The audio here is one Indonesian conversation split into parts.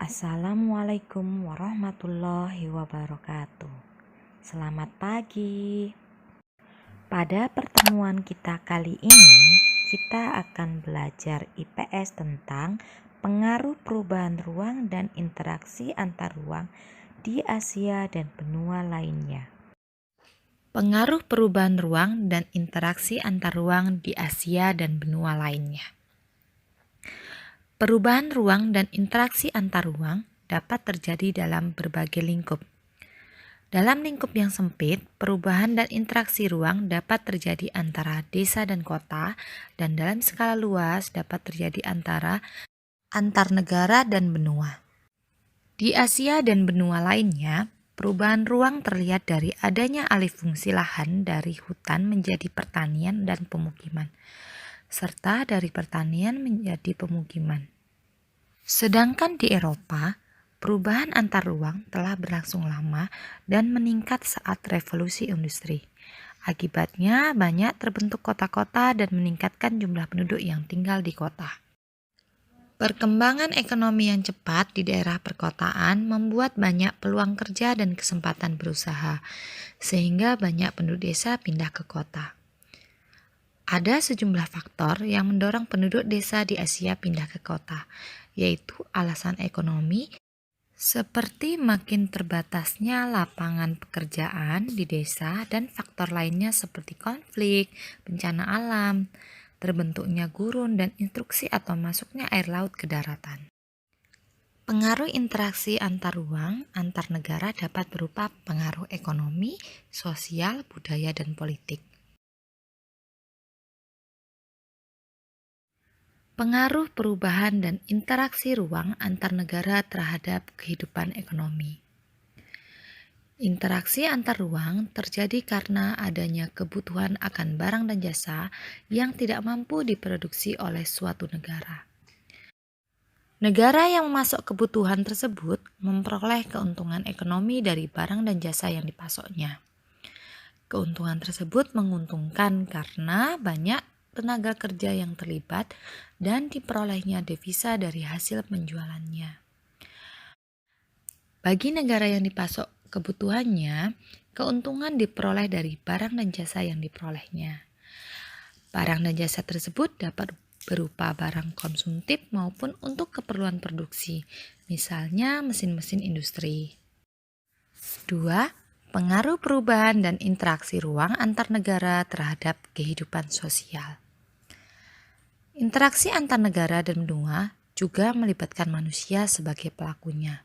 Assalamualaikum warahmatullahi wabarakatuh. Selamat pagi. Pada pertemuan kita kali ini, kita akan belajar IPS tentang pengaruh perubahan ruang dan interaksi antar ruang di Asia dan benua lainnya. Pengaruh perubahan ruang dan interaksi antar ruang di Asia dan benua lainnya. Perubahan ruang dan interaksi antar ruang dapat terjadi dalam berbagai lingkup. Dalam lingkup yang sempit, perubahan dan interaksi ruang dapat terjadi antara desa dan kota, dan dalam skala luas dapat terjadi antar negara dan benua. Di Asia dan benua lainnya, perubahan ruang terlihat dari adanya alih fungsi lahan dari hutan menjadi pertanian dan pemukiman, serta dari pertanian menjadi pemukiman. Sedangkan di Eropa, perubahan antar ruang telah berlangsung lama dan meningkat saat revolusi industri. Akibatnya banyak terbentuk kota-kota dan meningkatkan jumlah penduduk yang tinggal di kota. Perkembangan ekonomi yang cepat di daerah perkotaan membuat banyak peluang kerja dan kesempatan berusaha, sehingga banyak penduduk desa pindah ke kota. Ada sejumlah faktor yang mendorong penduduk desa di Asia pindah ke kota, yaitu alasan ekonomi, seperti makin terbatasnya lapangan pekerjaan di desa dan faktor lainnya seperti konflik, bencana alam, terbentuknya gurun dan instruksi atau masuknya air laut ke daratan. Pengaruh interaksi antar ruang, antar negara dapat berupa pengaruh ekonomi, sosial, budaya, dan politik. Pengaruh perubahan dan interaksi ruang antar negara terhadap kehidupan ekonomi. Interaksi antar ruang terjadi karena adanya kebutuhan akan barang dan jasa yang tidak mampu diproduksi oleh suatu negara. Negara yang memasok kebutuhan tersebut memperoleh keuntungan ekonomi dari barang dan jasa yang dipasoknya. Keuntungan tersebut menguntungkan karena banyak tenaga kerja yang terlibat dan diperolehnya devisa dari hasil penjualannya. Bagi negara yang dipasok kebutuhannya, keuntungan diperoleh dari barang dan jasa yang diperolehnya. Barang dan jasa tersebut dapat berupa barang konsumtif maupun untuk keperluan produksi, misalnya mesin-mesin industri. 2. Pengaruh perubahan dan interaksi ruang antar negara terhadap kehidupan sosial. Interaksi antar negara dan benua juga melibatkan manusia sebagai pelakunya.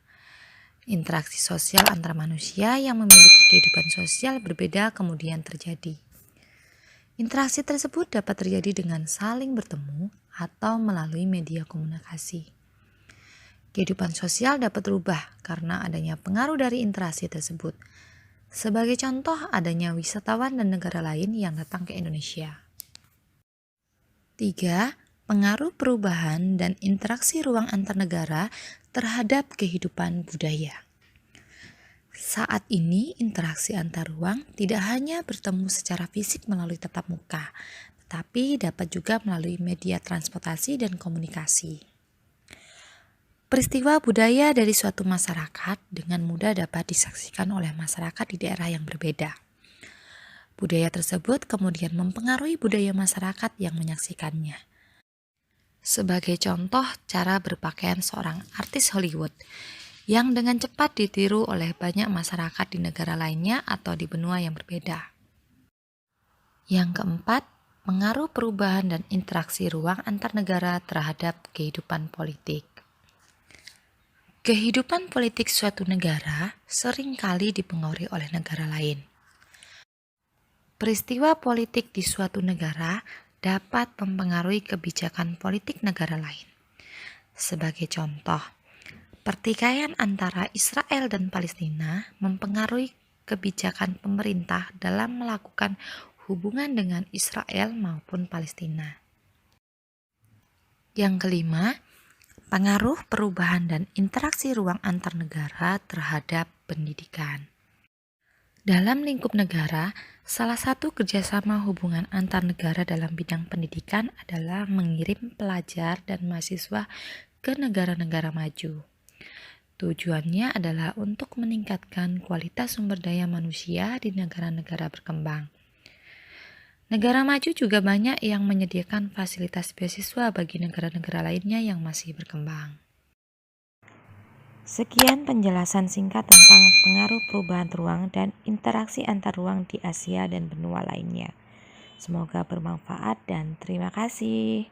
Interaksi sosial antar manusia yang memiliki kehidupan sosial berbeda kemudian terjadi. Interaksi tersebut dapat terjadi dengan saling bertemu atau melalui media komunikasi. Kehidupan sosial dapat berubah karena adanya pengaruh dari interaksi tersebut. Sebagai contoh, adanya wisatawan dan negara lain yang datang ke Indonesia. 3. Pengaruh perubahan dan interaksi ruang antar negara terhadap kehidupan budaya. Saat ini, interaksi antar ruang tidak hanya bertemu secara fisik melalui tatap muka, tetapi dapat juga melalui media transportasi dan komunikasi. Peristiwa budaya dari suatu masyarakat dengan mudah dapat disaksikan oleh masyarakat di daerah yang berbeda. Budaya tersebut kemudian mempengaruhi budaya masyarakat yang menyaksikannya. Sebagai contoh, cara berpakaian seorang artis Hollywood yang dengan cepat ditiru oleh banyak masyarakat di negara lainnya atau di benua yang berbeda. Yang keempat, pengaruh perubahan dan interaksi ruang antar negara terhadap kehidupan politik. Kehidupan politik suatu negara seringkali dipengaruhi oleh negara lain. Peristiwa politik di suatu negara dapat mempengaruhi kebijakan politik negara lain. Sebagai contoh, pertikaian antara Israel dan Palestina mempengaruhi kebijakan pemerintah dalam melakukan hubungan dengan Israel maupun Palestina. Yang kelima, pengaruh perubahan dan interaksi ruang antar negara terhadap pendidikan. Dalam lingkup negara, salah satu kerjasama hubungan antar negara dalam bidang pendidikan adalah mengirim pelajar dan mahasiswa ke negara-negara maju. Tujuannya adalah untuk meningkatkan kualitas sumber daya manusia di negara-negara berkembang. Negara maju juga banyak yang menyediakan fasilitas beasiswa bagi negara-negara lainnya yang masih berkembang. Sekian penjelasan singkat tentang pengaruh perubahan ruang dan interaksi antar ruang di Asia dan benua lainnya. Semoga bermanfaat dan terima kasih.